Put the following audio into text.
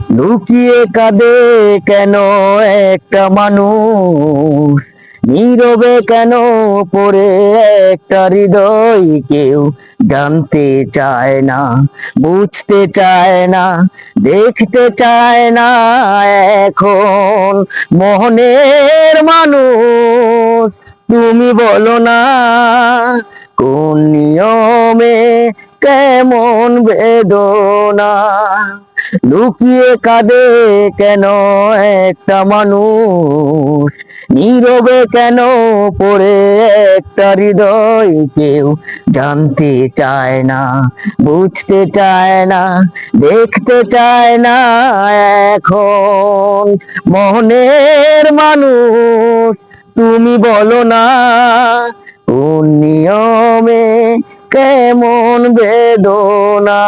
লুকিয়ে কাঁদে কেন একটা মানুষ, নীরবে কেন পড়ে একটা হৃদয়, কেউ জানতে চায় না, বুঝতে চায় না, দেখতে চায় না এখন মোহনের মানুষ। তুমি বলো না কোন নিয়মে কেমন বেদনা, লুকিয়ে কাঁদে কেন একটা মানুষ, নীরবে কেন পড়ে একটা হৃদয়, কেউ জানতে চায় না, বুঝতে চায় না, দেখতে চায় না এখন মনের মানুষ। তুমি বলো না কোন নিয়মে কেমন বেদনা।